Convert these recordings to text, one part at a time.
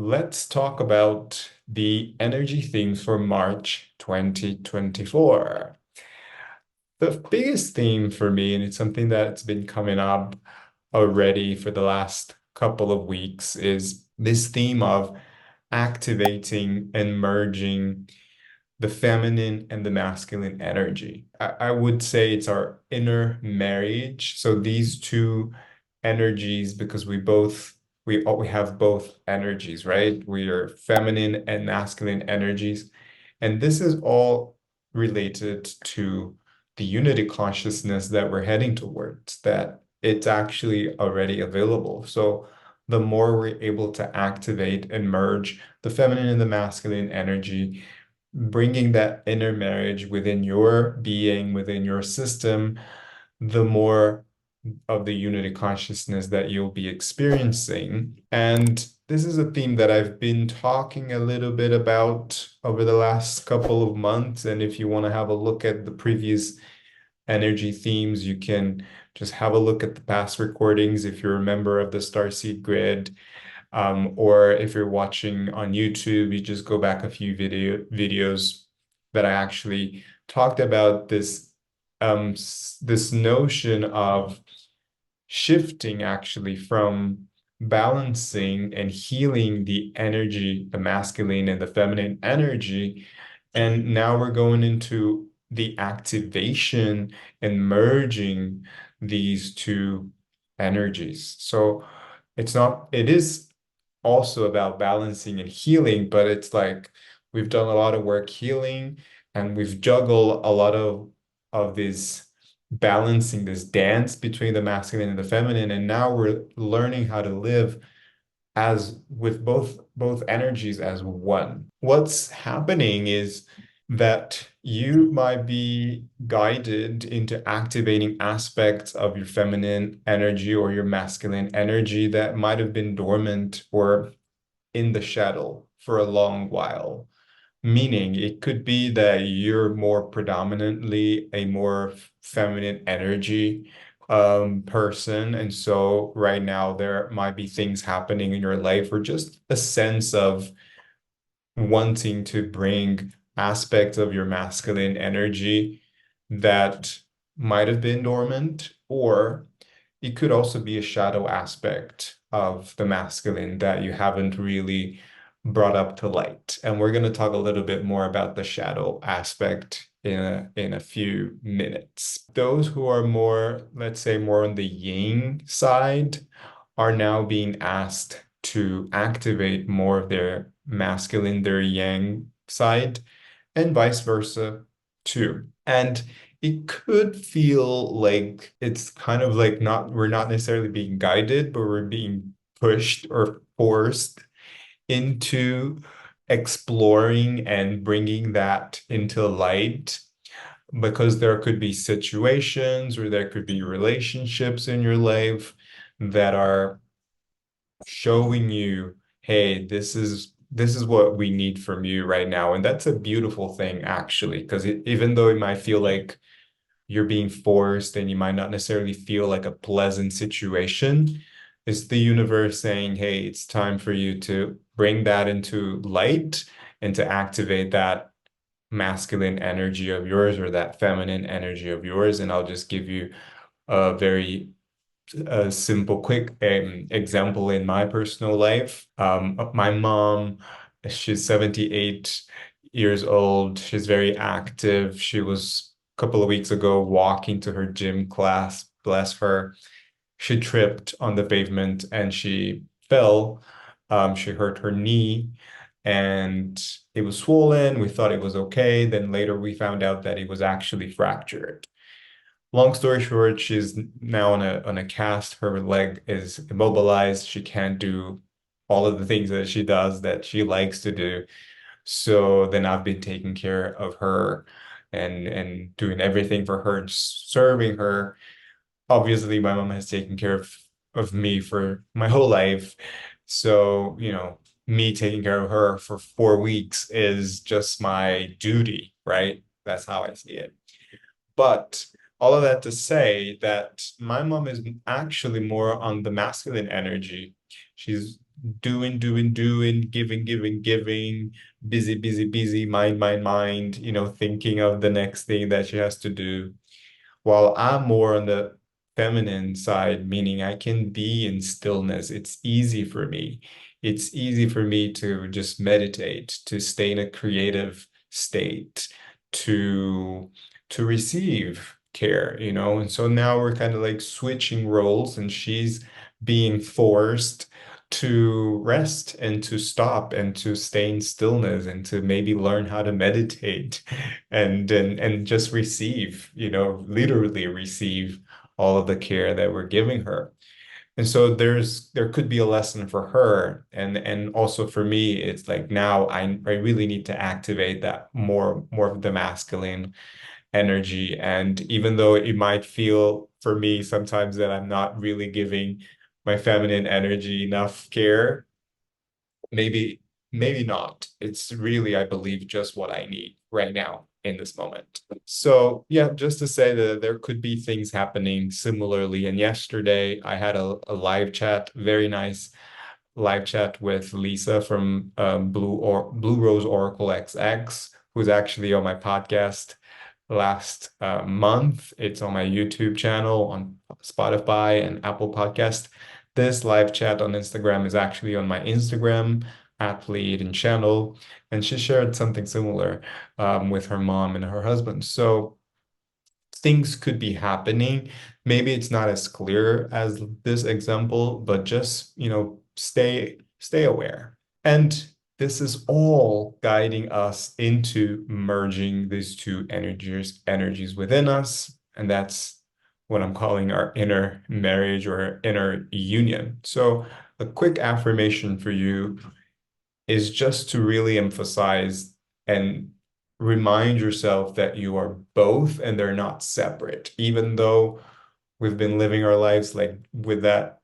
Let's talk about the energy themes for March 2024. The biggest theme for me, and it's something that's been coming up already for the last couple of weeks, is this theme of activating and merging the feminine and the masculine energy. I would say it's our inner marriage. So these two energies, because we have both energies, right? We are feminine and masculine energies. And this is all related to the unity consciousness that we're heading towards, that it's actually already available. So the more we're able to activate and merge the feminine and the masculine energy, bringing that inner marriage within your being, within your system, the more of the unity consciousness that you'll be experiencing. And this is a theme that I've been talking a little bit about over the last couple of months. And if you want to have a look at the previous energy themes, you can just have a look at the past recordings if you're a member of the Starseed grid. Or if you're watching on YouTube, you just go back a few videos that I actually talked about this notion of shifting actually from balancing and healing the energy, the masculine and the feminine energy. And now we're going into the activation and merging these two energies. So it is also about balancing and healing, but it's like we've done a lot of work healing and we've juggled a lot of this balancing, this dance between the masculine and the feminine, and now we're learning how to live as with both energies as one. What's happening is that you might be guided into activating aspects of your feminine energy or your masculine energy that might have been dormant or in the shadow for a long while. Meaning, it could be that you're more predominantly a more feminine energy person. And so right now there might be things happening in your life or just a sense of wanting to bring aspects of your masculine energy that might have been dormant, or it could also be a shadow aspect of the masculine that you haven't really brought up to light. And we're going to talk a little bit more about the shadow aspect in a few minutes. Those who are more, let's say, more on the yin side are now being asked to activate more of their masculine, their yang side, and vice versa too. And it could feel like it's kind of like we're not necessarily being guided, but we're being pushed or forced into exploring and bringing that into light, because there could be situations or there could be relationships in your life that are showing you, hey, this is what we need from you right now. And that's a beautiful thing, actually, because even though it might feel like you're being forced and you might not necessarily feel like a pleasant situation, it's the universe saying, hey, it's time for you to bring that into light and to activate that masculine energy of yours or that feminine energy of yours. And I'll just give you a very simple, quick example in my personal life. My mom, she's 78 years old. She's very active. She was a couple of weeks ago walking to her gym class. Bless her. She tripped on the pavement and she fell. She hurt her knee and it was swollen. We thought it was okay. Then later we found out that it was actually fractured. Long story short, she's now on a cast. Her leg is immobilized. She can't do all of the things that she does that she likes to do. So then I've been taking care of her and doing everything for her and serving her. Obviously, my mom has taken care of me for my whole life. So, me taking care of her for 4 weeks is just my duty, right? That's how I see it. But all of that to say that my mom is actually more on the masculine energy. She's doing, giving, busy, busy, busy, mind, thinking of the next thing that she has to do. While I'm more on the feminine side, meaning I can be in stillness. It's easy for me. It's easy for me to just meditate, to stay in a creative state, to to receive care. And so now we're kind of like switching roles, and she's being forced to rest and to stop and to stay in stillness and to maybe learn how to meditate and just receive, literally receive all of the care that we're giving her. And so there could be a lesson for her, and also for me, it's like now I really need to activate that more of the masculine energy. And even though it might feel for me sometimes that I'm not really giving my feminine energy enough care, maybe maybe not. It's really, I believe, just what I need right now in this moment. So yeah, just to say that there could be things happening similarly. And yesterday I had a live chat, very nice live chat with Lisa from Blue Rose Oracle XX, who's actually on my podcast last month. It's on my YouTube channel, on Spotify and Apple Podcast. This live chat on Instagram is actually on my Instagram at Lead and Channel, and she shared something similar with her mom and her husband. So things could be happening. Maybe it's not as clear as this example, but just, stay aware. And this is all guiding us into merging these two energies within us. And that's what I'm calling our inner marriage or inner union. So a quick affirmation for you is just to really emphasize and remind yourself that you are both and they're not separate, even though we've been living our lives like with that,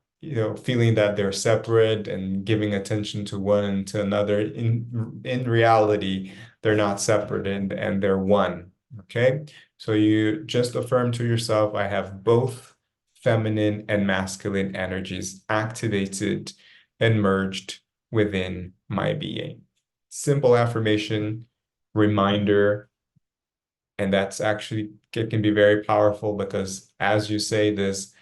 feeling that they're separate and giving attention to one and to another. In reality, they're not separate and they're one. Okay. So you just affirm to yourself, I have both feminine and masculine energies activated and merged within my being. Simple affirmation, reminder, and that's actually it can be very powerful because as you say this,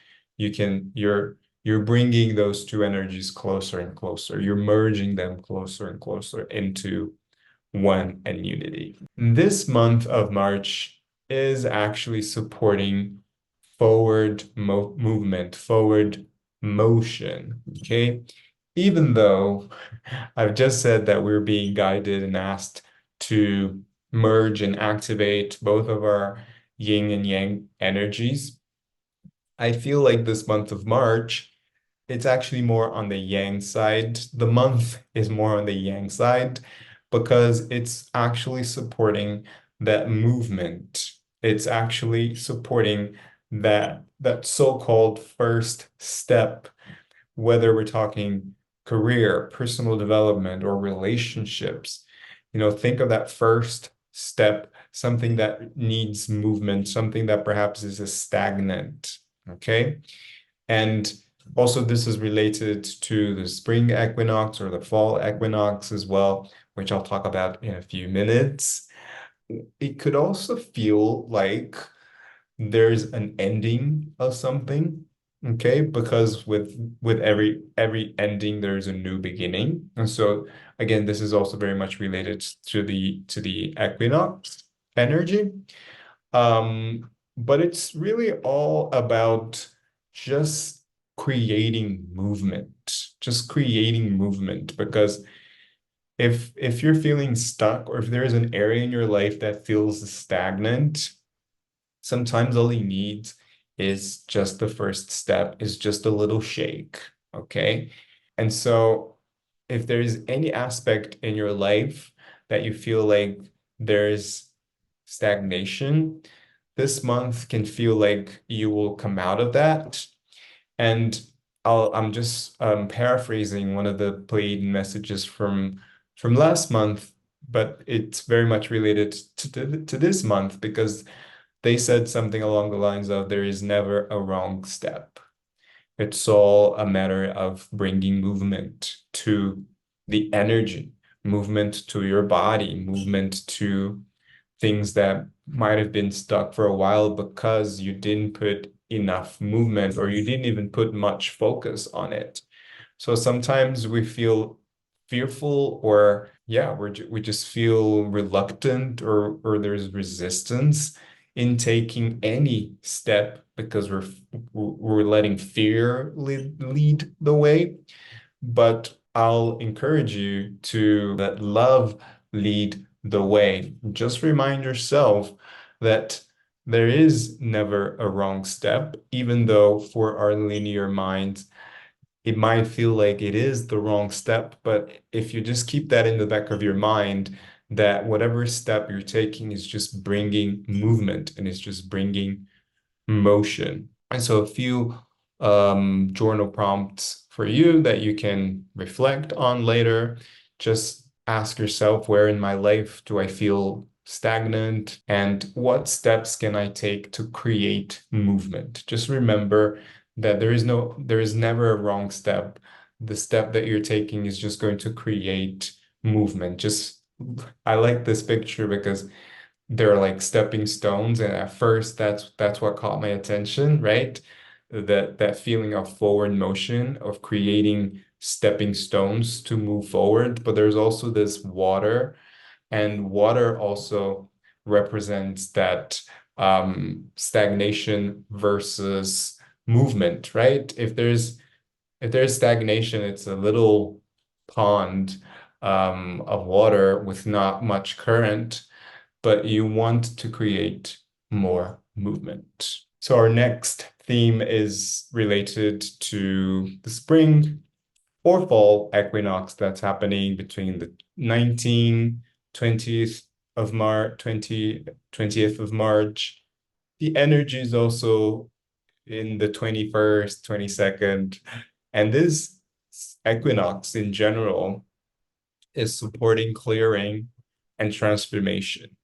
you're bringing those two energies closer and closer. You're merging them closer and closer into one and unity. This month of March is actually supporting forward movement, forward motion. Okay. Even though I've just said that we're being guided and asked to merge and activate both of our yin and yang energies, I feel like this month of March, it's actually more on the yang side. The month is more on the yang side because it's actually supporting that movement. It's actually supporting that so-called first step, whether we're talking career, personal development, or relationships. Think of that first step, something that needs movement, something that perhaps is a stagnant. Okay. And also, this is related to the spring equinox or the fall equinox as well, which I'll talk about in a few minutes. It could also feel like there's an ending of something, okay? Because with every ending, there's a new beginning. And so again, this is also very much related to the equinox energy. But it's really all about just creating movement, because if you're feeling stuck or if there is an area in your life that feels stagnant, sometimes all you need is just the first step, is just a little shake, okay? And so if there's any aspect in your life that you feel like there's stagnation, this month can feel like you will come out of that. And I'm just paraphrasing one of the played messages from last month, but it's very much related to this month because they said something along the lines of there is never a wrong step. It's all a matter of bringing movement to the energy, movement to your body, movement to things that might have been stuck for a while because you didn't put enough movement or you didn't even put much focus on it. So sometimes we feel fearful or yeah, we just feel reluctant or there's resistance in taking any step because we're letting fear lead the way. But I'll encourage you to let love lead the way. Just remind yourself that there is never a wrong step, even though for our linear mind, it might feel like it is the wrong step. But if you just keep that in the back of your mind, that whatever step you're taking is just bringing movement and it's just bringing motion. And so a few journal prompts for you that you can reflect on later. Just ask yourself, where in my life do I feel stagnant? And what steps can I take to create movement? Just remember that there is never a wrong step. The step that you're taking is just going to create movement. Just I like this picture because they're like stepping stones, and at first that's what caught my attention, right? That feeling of forward motion, of creating stepping stones to move forward. But there's also this water, and water also represents that stagnation versus movement, right? If there's stagnation, it's a little pond of water with not much current, but you want to create more movement. So our next theme is related to the spring or fall equinox that's happening between the 19th, 20th of March, 20th of March. The energy is also in the 21st, 22nd. And this equinox in general is supporting clearing and transformation.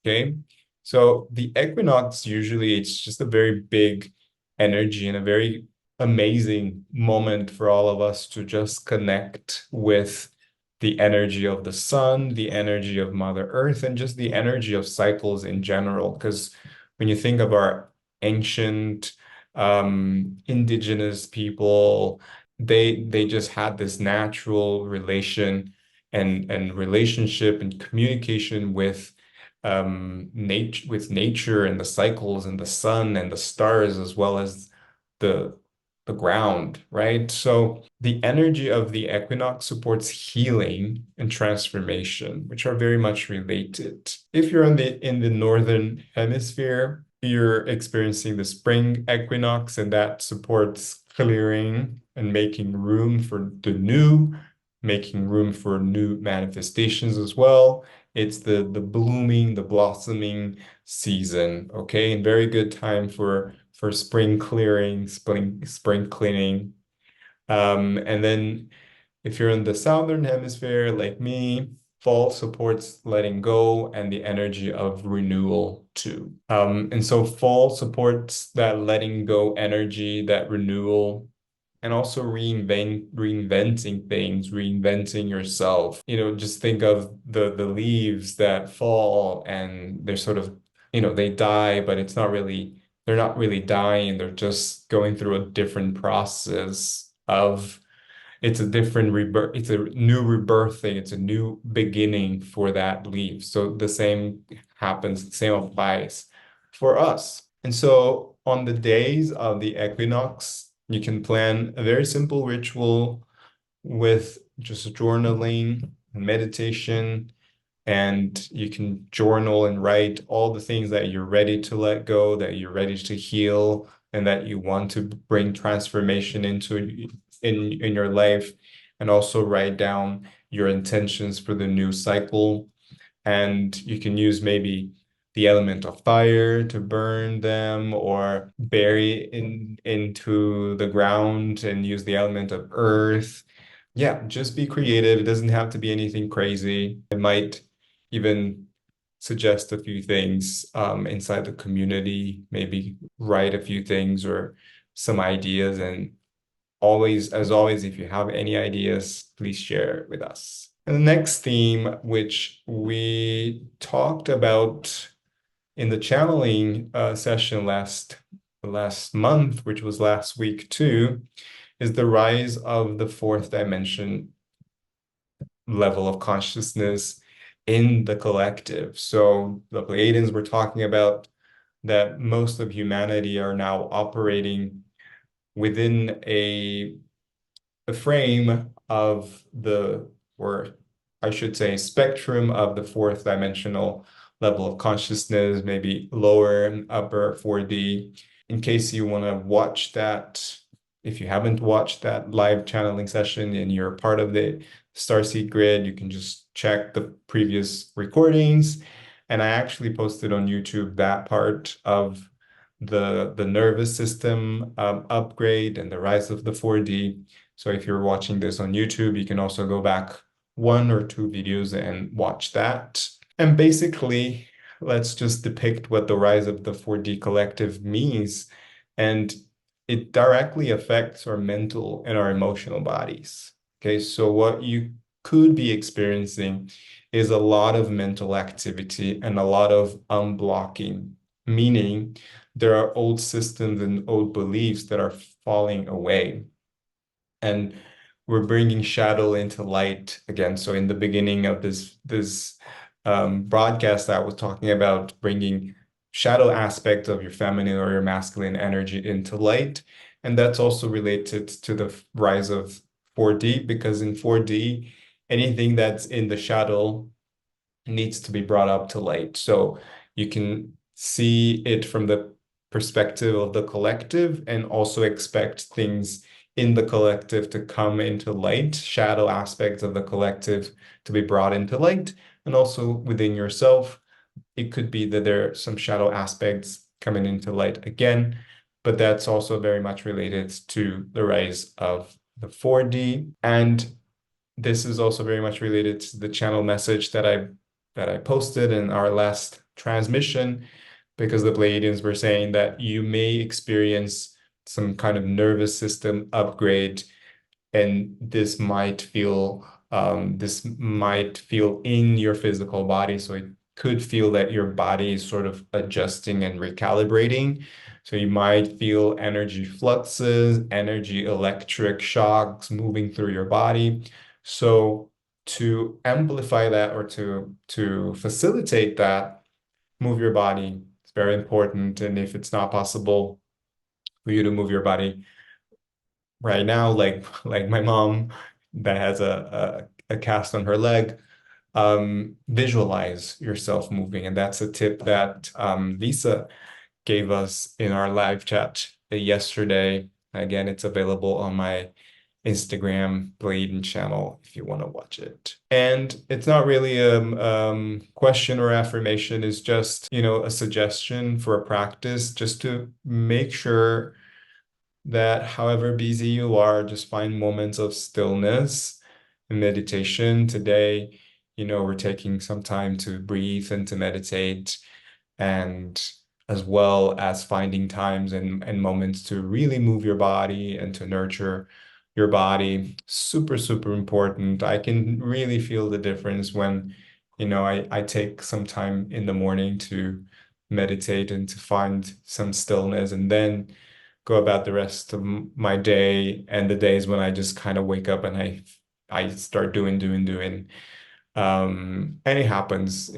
Okay. So the equinox usually it's just a very big energy and a very amazing moment for all of us to just connect with the energy of the sun, the energy of Mother Earth, and just the energy of cycles in general. Because when you think of our ancient indigenous people, they just had this natural relation and relationship and communication with nature and the cycles and the sun and the stars as well as the the ground, right? So the energy of the equinox supports healing and transformation, which are very much related. If you're in the northern hemisphere, you're experiencing the spring equinox, and that supports clearing and making room for the new, making room for new manifestations as well. It's the blooming, the blossoming season, okay? And very good time for spring clearing, spring cleaning. And then if you're in the southern hemisphere like me, fall supports letting go and the energy of renewal too. And so fall supports that letting go energy, that renewal, and also reinventing things, reinventing yourself. You know, just think of the leaves that fall and they're sort of, you know, they die, but it's not really, they're not really dying. They're just going through a different process of it's a different rebirth, it's a new rebirthing, it's a new beginning for that leaf. So the same happens, the same applies for us. And so on the days of the equinox, you can plan a very simple ritual with just journaling and meditation, and you can journal and write all the things that you're ready to let go, that you're ready to heal, and that you want to bring transformation into in your life, and also write down your intentions for the new cycle. And you can use maybe the element of fire to burn them or bury into the ground and use the element of earth. Yeah, just be creative. It doesn't have to be anything crazy. It might even suggest a few things inside the community, maybe write a few things or some ideas, and always, as always, if you have any ideas, please share with us. And the next theme, which we talked about in the channeling session last month, which was last week too, is the rise of the fourth dimension level of consciousness in the collective. So the Pleiadians were talking about that most of humanity are now operating within a frame of the, or I should say, spectrum of the fourth dimensional level of consciousness, maybe lower and upper 4D. In case you want to watch that, if you haven't watched that live channeling session and you're part of the Starseed grid, you can just check the previous recordings. And I actually posted on YouTube that part of the nervous system upgrade and the rise of the 4D. So if you're watching this on YouTube, you can also go back 1 or 2 videos and watch that. And basically, let's just depict what the rise of the 4D collective means. And it directly affects our mental and our emotional bodies. Okay, so what you could be experiencing is a lot of mental activity and a lot of unblocking, meaning there are old systems and old beliefs that are falling away. And we're bringing shadow into light again. So in the beginning of this broadcast, I was talking about bringing shadow aspects of your feminine or your masculine energy into light. And that's also related to the rise of 4D, because in 4D, anything that's in the shadow needs to be brought up to light. So you can see it from the perspective of the collective and also expect things in the collective to come into light, shadow aspects of the collective to be brought into light, and also within yourself. It could be that there are some shadow aspects coming into light again, but that's also very much related to the rise of the 4D. And this is also very much related to the channel message that I posted in our last transmission, because the Pleiadians were saying that you may experience some kind of nervous system upgrade, and this might feel in your physical body. So it could feel that your body is sort of adjusting and recalibrating. So you might feel energy fluxes, energy electric shocks moving through your body. So to amplify that, or to facilitate that, move your body. It's very important. And if it's not possible for you to move your body right now, like my mom that has a cast on her leg, visualize yourself moving. And that's a tip that Lisa gave us in our live chat yesterday. Again, it's available on my Instagram Bladen channel if you want to watch it. And it's not really a question or affirmation, it's just, a suggestion for a practice, just to make sure that however busy you are, just find moments of stillness and meditation. Today, we're taking some time to breathe and to meditate, and as well as finding times and moments to really move your body and to nurture your body. Super, super important. I can really feel the difference when, I take some time in the morning to meditate and to find some stillness, and then go about the rest of my day and the days when I just kind of wake up and I start doing. And it happens,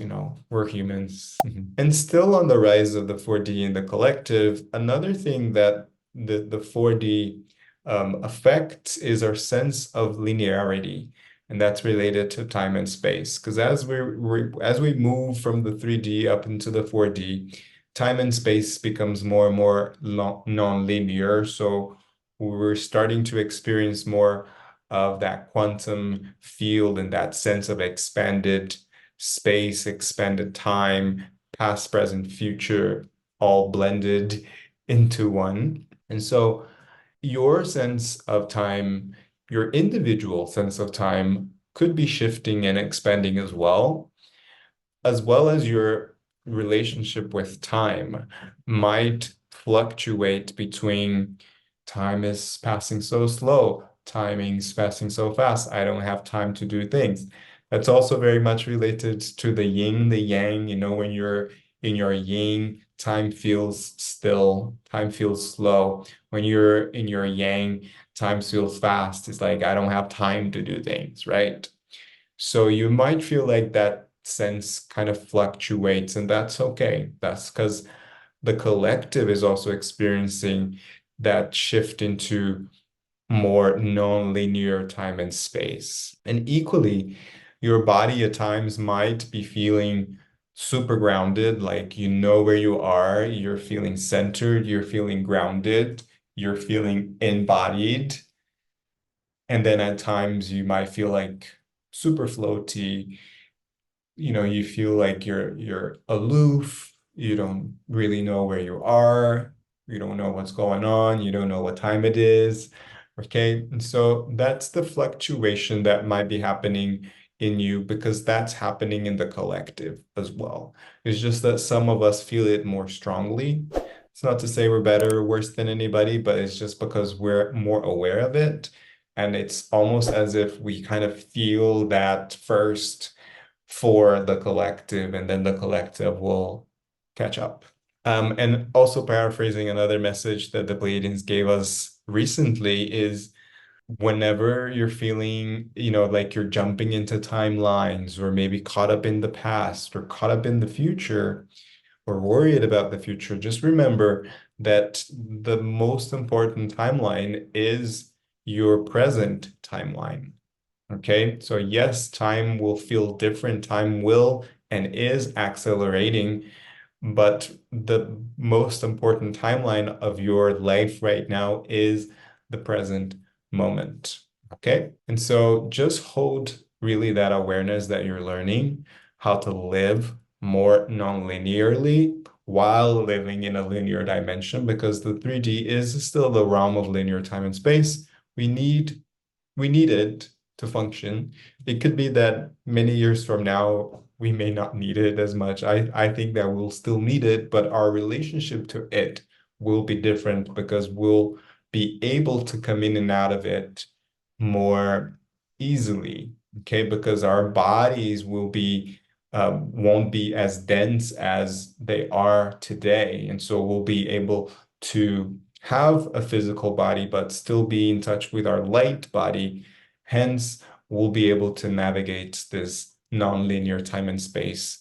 we're humans. And still on the rise of the 4D in the collective, another thing that the 4D affects is our sense of linearity. And that's related to time and space. Because as we move from the 3D up into the 4D, time and space becomes more and more non-linear. So we're starting to experience more of that quantum field and that sense of expanded space, expanded time, past, present, future, all blended into one. And so your sense of time, your individual sense of time, could be shifting and expanding as well as your relationship with time might fluctuate between Time is passing so slow. Timing's passing so fast. I don't have time to do things. That's also very much related to the yin, the yang. When you're in your yin, time feels still, time feels slow. When you're in your yang, time feels fast. It's like I don't have time to do things, right? So you might feel like that sense kind of fluctuates, and that's okay. That's because the collective is also experiencing that shift into more non-linear time and space. And equally, your body at times might be feeling super grounded, like you know where you are, you're feeling centered, you're feeling grounded, you're feeling embodied. And then at times you might feel like super floaty, you feel like you're aloof, you don't really know where you are, you don't know what's going on, you don't know what time it is. Okay. And so that's the fluctuation that might be happening in you because that's happening in the collective as well. It's just that some of us feel it more strongly. It's not to say we're better or worse than anybody, but it's just because we're more aware of it. And it's almost as if we kind of feel that first for the collective, and then the collective will catch up. And also paraphrasing another message that the Pleiadians gave us recently is whenever you're feeling, like you're jumping into timelines or maybe caught up in the past or caught up in the future or worried about the future, just remember that the most important timeline is your present timeline. Okay, so yes, time will feel different. Time will and is accelerating, but the most important timeline of your life right now is the present moment. Okay, and so just hold really that awareness that you're learning how to live more non-linearly while living in a linear dimension because the 3D is still the realm of linear time and space. We need we need it to function. It could be that many years from now, we may not need it as much. I think that we'll still need it, but our relationship to it will be different because we'll be able to come in and out of it more easily. Okay, because our bodies won't be as dense as they are today. And so we'll be able to have a physical body, but still be in touch with our light body. Hence, we'll be able to navigate this nonlinear time and space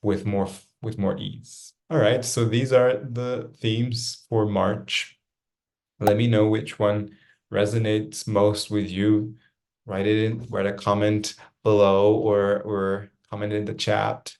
with more ease. All right, so these are the themes for March. Let me know which one resonates most with you. Write a comment below or comment in the chat.